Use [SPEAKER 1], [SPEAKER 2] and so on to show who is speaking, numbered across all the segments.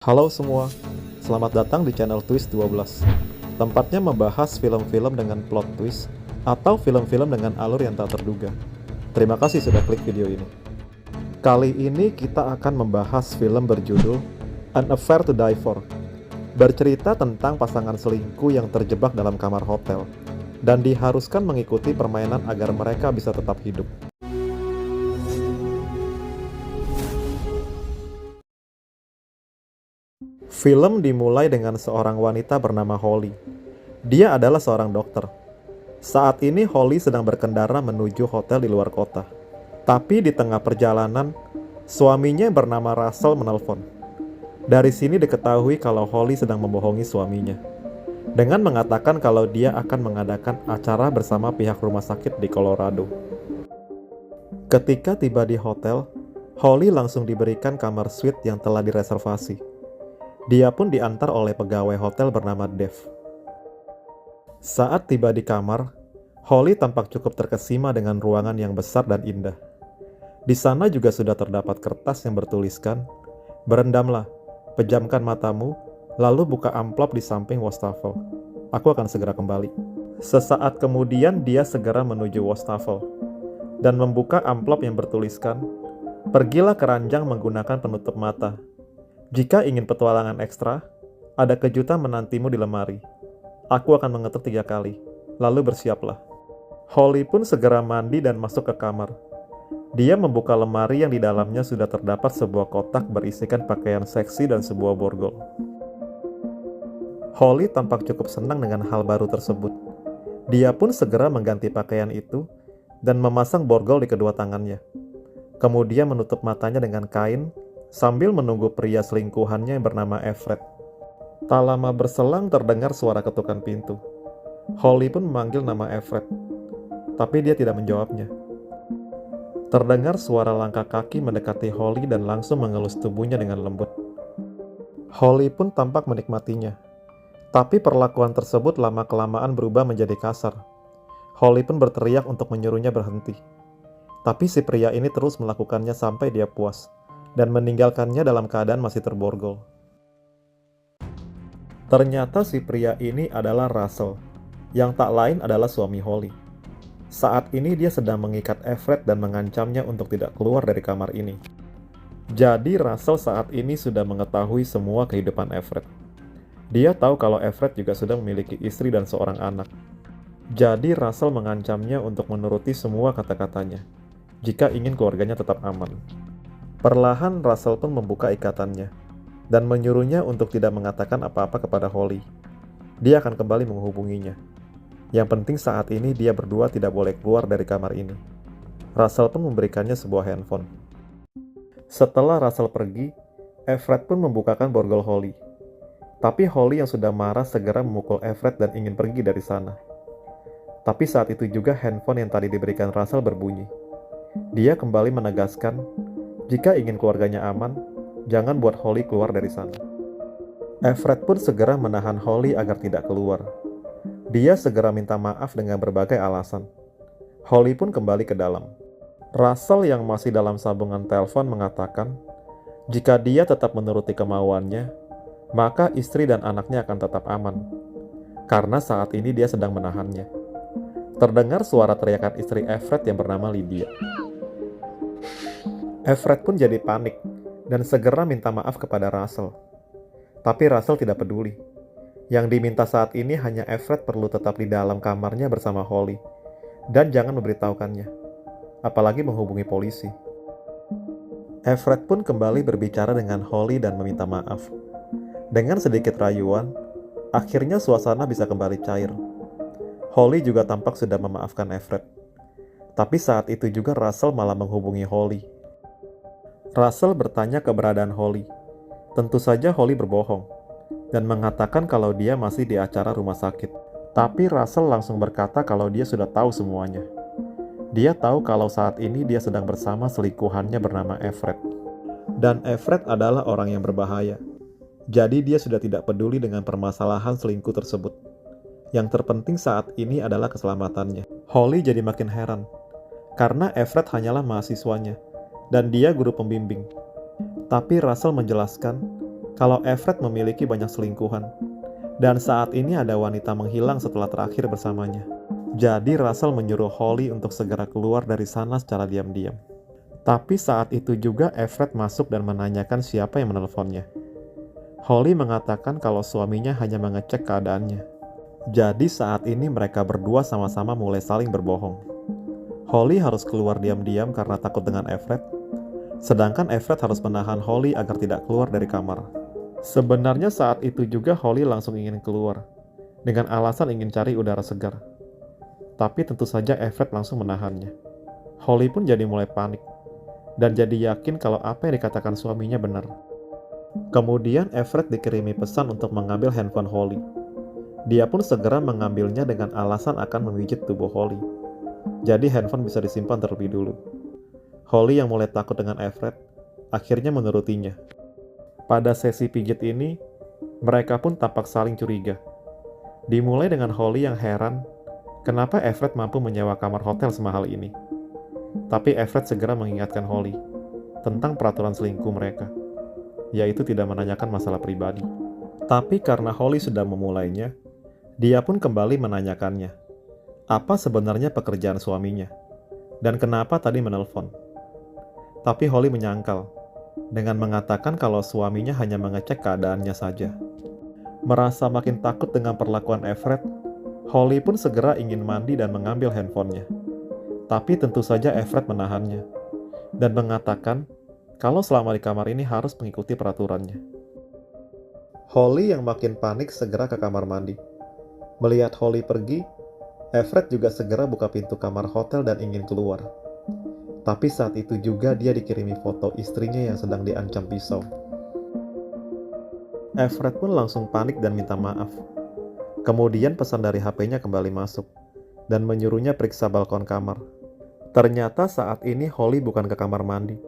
[SPEAKER 1] Halo semua, selamat datang di channel Twist 12. Tempatnya membahas film-film dengan plot twist atau film-film dengan alur yang tak terduga. Terima kasih sudah klik video ini. Kali ini kita akan membahas film berjudul An Affair to Die For. Bercerita tentang pasangan selingkuh yang terjebak dalam kamar hotel dan diharuskan mengikuti permainan agar mereka bisa tetap hidup. Film dimulai dengan seorang wanita bernama Holly. Dia adalah seorang dokter. Saat ini Holly sedang berkendara menuju hotel di luar kota. Tapi di tengah perjalanan, suaminya yang bernama Russell menelpon. Dari sini diketahui kalau Holly sedang membohongi suaminya dengan mengatakan kalau dia akan mengadakan acara bersama pihak rumah sakit di Colorado. Ketika tiba di hotel, Holly langsung diberikan kamar suite yang telah direservasi. Dia pun diantar oleh pegawai hotel bernama Dave. Saat tiba di kamar, Holly tampak cukup terkesima dengan ruangan yang besar dan indah. Di sana juga sudah terdapat kertas yang bertuliskan, "Berendamlah, pejamkan matamu, lalu buka amplop di samping wastafel. Aku akan segera kembali." Sesaat kemudian dia segera menuju wastafel dan membuka amplop yang bertuliskan, "Pergilah ke ranjang menggunakan penutup mata. Jika ingin petualangan ekstra, ada kejutan menantimu di lemari. Aku akan mengetuk 3 kali, lalu bersiaplah." Holly pun segera mandi dan masuk ke kamar. Dia membuka lemari yang di dalamnya sudah terdapat sebuah kotak berisikan pakaian seksi dan sebuah borgol. Holly tampak cukup senang dengan hal baru tersebut. Dia pun segera mengganti pakaian itu dan memasang borgol di kedua tangannya. Kemudian menutup matanya dengan kain sambil menunggu pria selingkuhannya yang bernama Everett. Tak lama berselang terdengar suara ketukan pintu. Holly pun memanggil nama Everett, tapi dia tidak menjawabnya. Terdengar suara langkah kaki mendekati Holly dan langsung mengelus tubuhnya dengan lembut. Holly pun tampak menikmatinya, tapi perlakuan tersebut lama-kelamaan berubah menjadi kasar. Holly pun berteriak untuk menyuruhnya berhenti, tapi si pria ini terus melakukannya sampai dia puas dan meninggalkannya dalam keadaan masih terborgol. Ternyata si pria ini adalah Russell, yang tak lain adalah suami Holly. Saat ini dia sedang mengikat Everett dan mengancamnya untuk tidak keluar dari kamar ini. Jadi Russell saat ini sudah mengetahui semua kehidupan Everett. Dia tahu kalau Everett juga sudah memiliki istri dan seorang anak. Jadi Russell mengancamnya untuk menuruti semua kata-katanya, jika ingin keluarganya tetap aman. Perlahan Russell pun membuka ikatannya dan menyuruhnya untuk tidak mengatakan apa-apa kepada Holly. Dia akan kembali menghubunginya. Yang penting saat ini dia berdua tidak boleh keluar dari kamar ini. Russell pun memberikannya sebuah handphone. Setelah Russell pergi, Everett pun membukakan borgol Holly. Tapi Holly yang sudah marah segera memukul Everett dan ingin pergi dari sana. Tapi saat itu juga handphone yang tadi diberikan Russell berbunyi. Dia kembali menegaskan, jika ingin keluarganya aman, jangan buat Holly keluar dari sana. Everett pun segera menahan Holly agar tidak keluar. Dia segera minta maaf dengan berbagai alasan. Holly pun kembali ke dalam. Russell yang masih dalam sambungan telepon mengatakan, jika dia tetap menuruti kemauannya, maka istri dan anaknya akan tetap aman. Karena saat ini dia sedang menahannya. Terdengar suara teriakan istri Everett yang bernama Lydia. Everett pun jadi panik dan segera minta maaf kepada Russell. Tapi Russell tidak peduli. Yang diminta saat ini hanya Everett perlu tetap di dalam kamarnya bersama Holly dan jangan memberitahukannya, apalagi menghubungi polisi. Everett pun kembali berbicara dengan Holly dan meminta maaf. Dengan sedikit rayuan, akhirnya suasana bisa kembali cair. Holly juga tampak sudah memaafkan Everett. Tapi saat itu juga Russell malah menghubungi Holly. Russell bertanya keberadaan Holly. Tentu saja Holly berbohong dan mengatakan kalau dia masih di acara rumah sakit. Tapi Russell langsung berkata kalau dia sudah tahu semuanya. Dia tahu kalau saat ini dia sedang bersama selingkuhannya bernama Everett. Dan Everett adalah orang yang berbahaya. Jadi dia sudah tidak peduli dengan permasalahan selingkuh tersebut. Yang terpenting saat ini adalah keselamatannya. Holly jadi makin heran, karena Everett hanyalah mahasiswanya, dan dia guru pembimbing. Tapi Russell menjelaskan kalau Everett memiliki banyak selingkuhan, dan saat ini ada wanita menghilang setelah terakhir bersamanya. Jadi Russell menyuruh Holly untuk segera keluar dari sana secara diam-diam. Tapi saat itu juga Everett masuk dan menanyakan siapa yang menelponnya. Holly mengatakan kalau suaminya hanya mengecek keadaannya. Jadi saat ini mereka berdua sama-sama mulai saling berbohong. Holly harus keluar diam-diam karena takut dengan Everett, sedangkan Everett harus menahan Holly agar tidak keluar dari kamar. Sebenarnya saat itu juga Holly langsung ingin keluar, dengan alasan ingin cari udara segar. Tapi tentu saja Everett langsung menahannya. Holly pun jadi mulai panik, dan jadi yakin kalau apa yang dikatakan suaminya benar. Kemudian Everett dikirimi pesan untuk mengambil handphone Holly. Dia pun segera mengambilnya dengan alasan akan memijit tubuh Holly. Jadi handphone bisa disimpan terlebih dulu. Holly yang mulai takut dengan Everett, akhirnya menurutinya. Pada sesi pijit ini, mereka pun tampak saling curiga. Dimulai dengan Holly yang heran, kenapa Everett mampu menyewa kamar hotel semahal ini. Tapi Everett segera mengingatkan Holly tentang peraturan selingkuh mereka, yaitu tidak menanyakan masalah pribadi. Tapi karena Holly sudah memulainya, dia pun kembali menanyakannya, apa sebenarnya pekerjaan suaminya, dan kenapa tadi menelpon. Tapi Holly menyangkal, dengan mengatakan kalau suaminya hanya mengecek keadaannya saja. Merasa makin takut dengan perlakuan Everett, Holly pun segera ingin mandi dan mengambil handphonenya. Tapi tentu saja Everett menahannya, dan mengatakan kalau selama di kamar ini harus mengikuti peraturannya. Holly yang makin panik segera ke kamar mandi. Melihat Holly pergi, Everett juga segera buka pintu kamar hotel dan ingin keluar. Tapi saat itu juga dia dikirimi foto istrinya yang sedang diancam pisau. Everett pun langsung panik dan minta maaf. Kemudian pesan dari HP-nya kembali masuk, dan menyuruhnya periksa balkon kamar. Ternyata saat ini Holly bukan ke kamar mandi,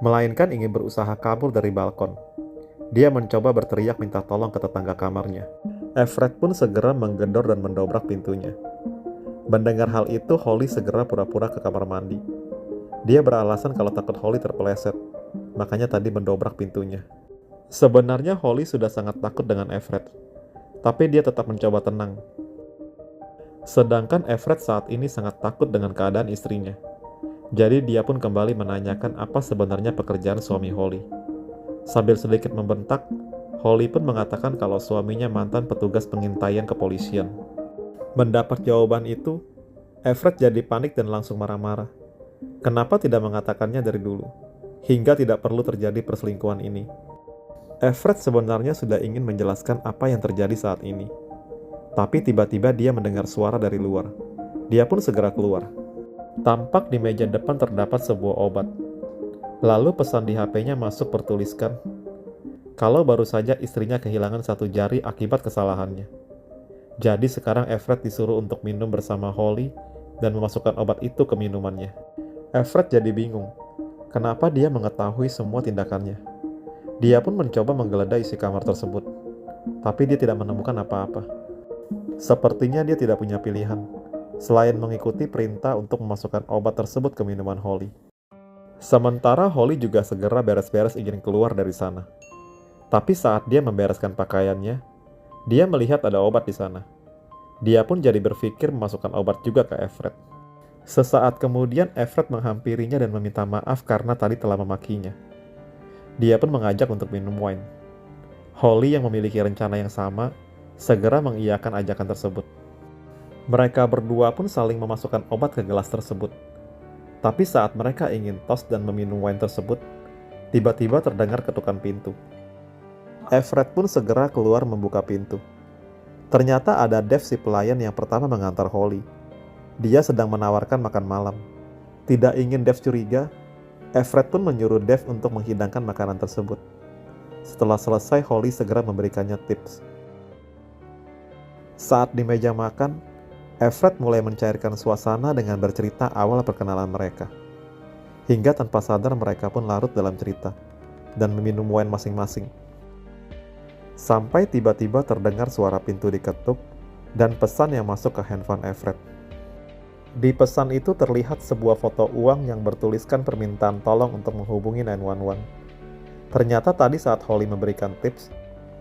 [SPEAKER 1] melainkan ingin berusaha kabur dari balkon. Dia mencoba berteriak minta tolong ke tetangga kamarnya. Everett pun segera menggedor dan mendobrak pintunya. Mendengar hal itu, Holly segera pura-pura ke kamar mandi. Dia beralasan kalau takut Holly terpeleset, makanya tadi mendobrak pintunya. Sebenarnya Holly sudah sangat takut dengan Everett, tapi dia tetap mencoba tenang. Sedangkan Everett saat ini sangat takut dengan keadaan istrinya. Jadi dia pun kembali menanyakan apa sebenarnya pekerjaan suami Holly. Sambil sedikit membentak, Holly pun mengatakan kalau suaminya mantan petugas pengintaian kepolisian. Mendapat jawaban itu, Everett jadi panik dan langsung marah-marah. Kenapa tidak mengatakannya dari dulu, hingga tidak perlu terjadi perselingkuhan ini? Everett sebenarnya sudah ingin menjelaskan apa yang terjadi saat ini. Tapi tiba-tiba dia mendengar suara dari luar. Dia pun segera keluar. Tampak di meja depan terdapat sebuah obat. Lalu pesan di HP-nya masuk bertuliskan, kalau baru saja istrinya kehilangan satu jari akibat kesalahannya. Jadi sekarang Everett disuruh untuk minum bersama Holly dan memasukkan obat itu ke minumannya. Everett jadi bingung, kenapa dia mengetahui semua tindakannya. Dia pun mencoba menggeledah isi kamar tersebut, tapi dia tidak menemukan apa-apa. Sepertinya dia tidak punya pilihan, selain mengikuti perintah untuk memasukkan obat tersebut ke minuman Holly. Sementara Holly juga segera beres-beres ingin keluar dari sana. Tapi saat dia membereskan pakaiannya, dia melihat ada obat di sana. Dia pun jadi berpikir memasukkan obat juga ke Everett. Sesaat kemudian Everett menghampirinya dan meminta maaf karena tadi telah memakinya. Dia pun mengajak untuk minum wine. Holly yang memiliki rencana yang sama, segera mengiyakan ajakan tersebut. Mereka berdua pun saling memasukkan obat ke gelas tersebut. Tapi saat mereka ingin toast dan meminum wine tersebut, tiba-tiba terdengar ketukan pintu. Everett pun segera keluar membuka pintu. Ternyata ada Dave si pelayan yang pertama mengantar Holly. Dia sedang menawarkan makan malam. Tidak ingin Dave curiga, Everett pun menyuruh Dave untuk menghidangkan makanan tersebut. Setelah selesai, Holly segera memberikannya tips. Saat di meja makan, Everett mulai mencairkan suasana dengan bercerita awal perkenalan mereka. Hingga tanpa sadar mereka pun larut dalam cerita dan meminum wine masing-masing. Sampai tiba-tiba terdengar suara pintu diketuk dan pesan yang masuk ke handphone Everett. Di pesan itu terlihat sebuah foto uang yang bertuliskan permintaan tolong untuk menghubungi 911. Ternyata tadi saat Holly memberikan tips,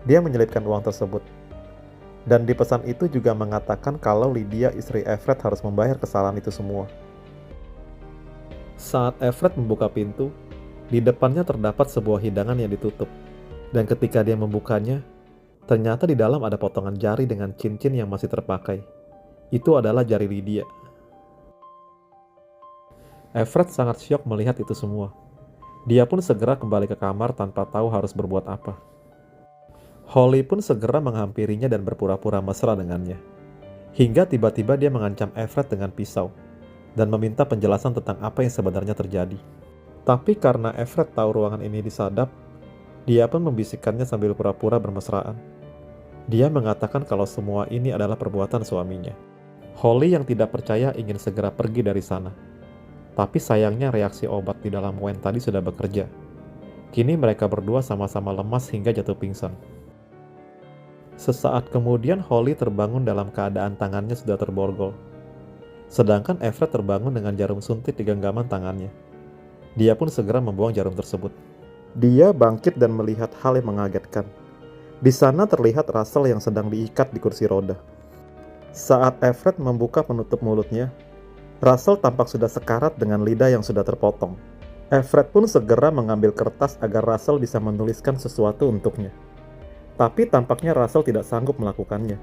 [SPEAKER 1] dia menyelipkan uang tersebut. Dan di pesan itu juga mengatakan kalau Lydia, istri Everett, harus membayar kesalahan itu semua. Saat Everett membuka pintu, di depannya terdapat sebuah hidangan yang ditutup. Dan ketika dia membukanya, ternyata di dalam ada potongan jari dengan cincin yang masih terpakai. Itu adalah jari Lydia. Everett sangat syok melihat itu semua. Dia pun segera kembali ke kamar tanpa tahu harus berbuat apa. Holly pun segera menghampirinya dan berpura-pura mesra dengannya. Hingga tiba-tiba dia mengancam Everett dengan pisau dan meminta penjelasan tentang apa yang sebenarnya terjadi. Tapi karena Everett tahu ruangan ini disadap, dia pun membisikkannya sambil pura-pura bermesraan. Dia mengatakan kalau semua ini adalah perbuatan suaminya. Holly yang tidak percaya ingin segera pergi dari sana. Tapi sayangnya reaksi obat di dalam wine tadi sudah bekerja. Kini mereka berdua sama-sama lemas hingga jatuh pingsan. Sesaat kemudian Holly terbangun dalam keadaan tangannya sudah terborgol. Sedangkan Everett terbangun dengan jarum suntik di genggaman tangannya. Dia pun segera membuang jarum tersebut. Dia bangkit dan melihat hal yang mengagetkan. Di sana terlihat Russell yang sedang diikat di kursi roda. Saat Everett membuka penutup mulutnya, Russell tampak sudah sekarat dengan lidah yang sudah terpotong. Everett pun segera mengambil kertas agar Russell bisa menuliskan sesuatu untuknya. Tapi tampaknya Russell tidak sanggup melakukannya.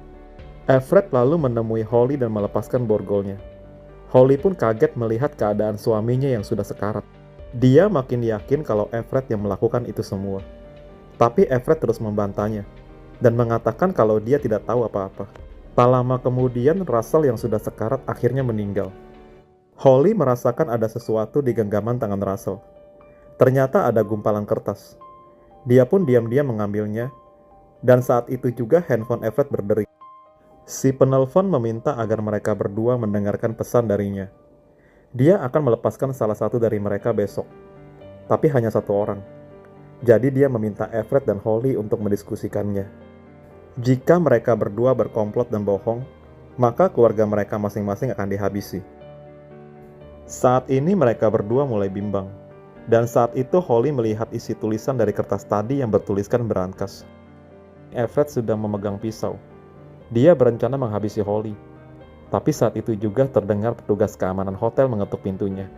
[SPEAKER 1] Everett lalu menemui Holly dan melepaskan borgolnya. Holly pun kaget melihat keadaan suaminya yang sudah sekarat. Dia makin yakin kalau Everett yang melakukan itu semua. Tapi Everett terus membantahnya dan mengatakan kalau dia tidak tahu apa-apa. Tak lama kemudian Russell yang sudah sekarat akhirnya meninggal. Holly merasakan ada sesuatu di genggaman tangan Russell. Ternyata ada gumpalan kertas. Dia pun diam-diam mengambilnya, dan saat itu juga handphone Everett berdering. Si penelpon meminta agar mereka berdua mendengarkan pesan darinya. Dia akan melepaskan salah satu dari mereka besok, tapi hanya satu orang. Jadi dia meminta Everett dan Holly untuk mendiskusikannya. Jika mereka berdua berkomplot dan bohong, maka keluarga mereka masing-masing akan dihabisi. Saat ini mereka berdua mulai bimbang, dan saat itu Holly melihat isi tulisan dari kertas tadi yang bertuliskan berangkas. Everett sudah memegang pisau. Dia berencana menghabisi Holly, tapi saat itu juga terdengar petugas keamanan hotel mengetuk pintunya.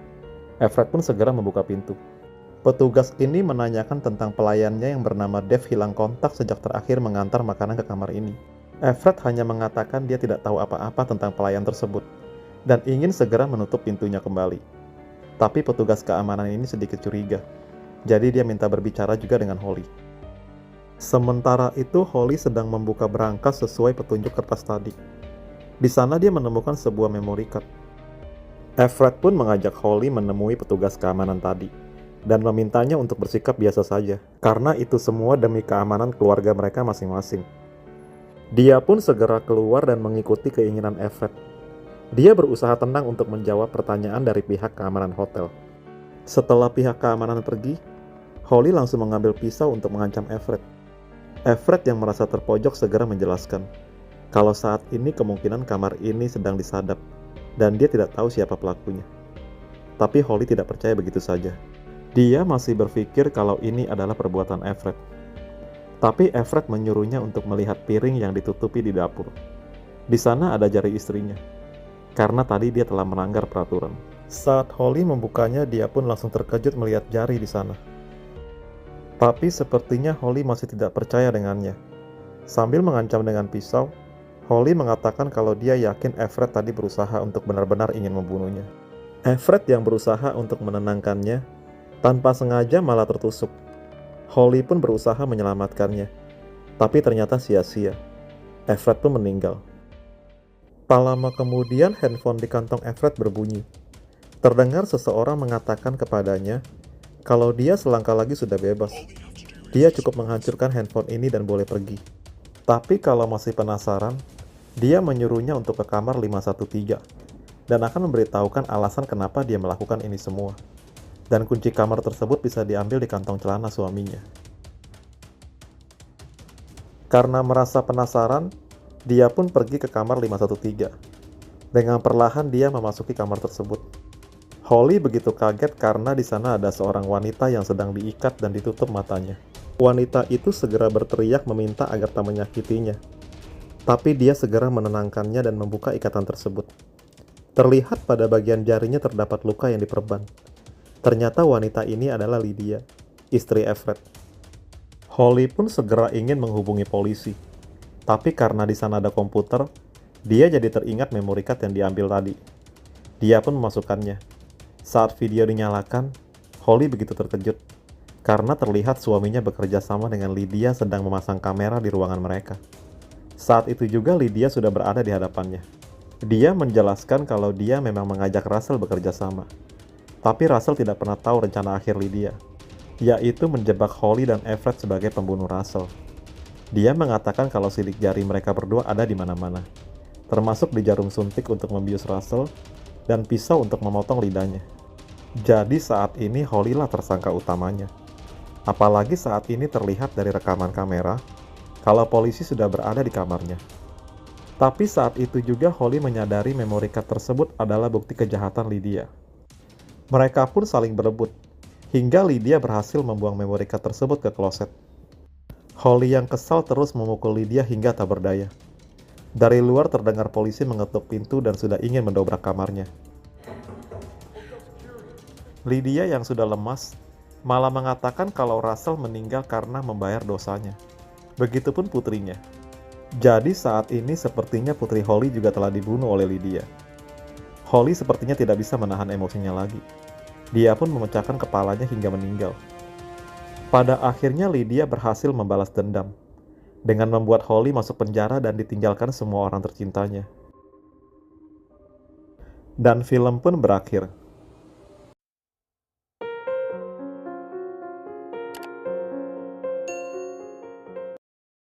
[SPEAKER 1] Everett pun segera membuka pintu. Petugas ini menanyakan tentang pelayannya yang bernama Dave hilang kontak sejak terakhir mengantar makanan ke kamar ini. Everett hanya mengatakan dia tidak tahu apa-apa tentang pelayan tersebut dan ingin segera menutup pintunya kembali. Tapi petugas keamanan ini sedikit curiga, jadi dia minta berbicara juga dengan Holly. Sementara itu Holly sedang membuka berangkas sesuai petunjuk kertas tadi. Di sana dia menemukan sebuah memory card. Everett pun mengajak Holly menemui petugas keamanan tadi dan memintanya untuk bersikap biasa saja, karena itu semua demi keamanan keluarga mereka masing-masing. Dia pun segera keluar dan mengikuti keinginan Everett. Dia berusaha tenang untuk menjawab pertanyaan dari pihak keamanan hotel. Setelah pihak keamanan pergi, Holly langsung mengambil pisau untuk mengancam Everett. Everett yang merasa terpojok segera menjelaskan kalau saat ini kemungkinan kamar ini sedang disadap dan dia tidak tahu siapa pelakunya. Tapi Holly tidak percaya begitu saja. Dia masih berpikir kalau ini adalah perbuatan Everett. Tapi Everett menyuruhnya untuk melihat piring yang ditutupi di dapur. Di sana ada jari istrinya, karena tadi dia telah melanggar peraturan. Saat Holly membukanya, dia pun langsung terkejut melihat jari di sana. Tapi sepertinya Holly masih tidak percaya dengannya. Sambil mengancam dengan pisau, Holly mengatakan kalau dia yakin Everett tadi berusaha untuk benar-benar ingin membunuhnya. Everett yang berusaha untuk menenangkannya, tanpa sengaja malah tertusuk. Holly pun berusaha menyelamatkannya, tapi ternyata sia-sia. Everett pun meninggal. Tak lama kemudian handphone di kantong Everett berbunyi. Terdengar seseorang mengatakan kepadanya kalau dia selangkah lagi sudah bebas. Dia cukup menghancurkan handphone ini dan boleh pergi. Tapi kalau masih penasaran, dia menyuruhnya untuk ke kamar 513 dan akan memberitahukan alasan kenapa dia melakukan ini semua. Dan kunci kamar tersebut bisa diambil di kantong celana suaminya. Karena merasa penasaran, dia pun pergi ke kamar 513. Dengan perlahan dia memasuki kamar tersebut. Holly begitu kaget karena di sana ada seorang wanita yang sedang diikat dan ditutup matanya. Wanita itu segera berteriak meminta agar tak menyakitinya. Tapi dia segera menenangkannya dan membuka ikatan tersebut. Terlihat pada bagian jarinya terdapat luka yang diperban. Ternyata wanita ini adalah Lydia, istri Everett. Holly pun segera ingin menghubungi polisi. Tapi karena di sana ada komputer, dia jadi teringat memory card yang diambil tadi. Dia pun memasukkannya. Saat video dinyalakan, Holly begitu terkejut karena terlihat suaminya bekerja sama dengan Lydia sedang memasang kamera di ruangan mereka. Saat itu juga Lydia sudah berada di hadapannya. Dia menjelaskan kalau dia memang mengajak Russell bekerja sama. Tapi Russell tidak pernah tahu rencana akhir Lydia, yaitu menjebak Holly dan Everett sebagai pembunuh Russell. Dia mengatakan kalau sidik jari mereka berdua ada di mana-mana, termasuk di jarum suntik untuk membius Russell dan pisau untuk memotong lidahnya. Jadi saat ini Holly lah tersangka utamanya. Apalagi saat ini terlihat dari rekaman kamera kalau polisi sudah berada di kamarnya. Tapi saat itu juga Holly menyadari memory card tersebut adalah bukti kejahatan Lydia. Mereka pun saling berebut, hingga Lydia berhasil membuang memory card tersebut ke kloset. Holly yang kesal terus memukul Lydia hingga tak berdaya. Dari luar terdengar polisi mengetuk pintu dan sudah ingin mendobrak kamarnya. Lydia yang sudah lemas malah mengatakan kalau Russell meninggal karena membayar dosanya. Begitupun putrinya. Jadi saat ini sepertinya putri Holly juga telah dibunuh oleh Lydia. Holly sepertinya tidak bisa menahan emosinya lagi. Dia pun memecahkan kepalanya hingga meninggal. Pada akhirnya Lydia berhasil membalas dendam dengan membuat Holly masuk penjara dan ditinggalkan semua orang tercintanya. Dan film pun berakhir.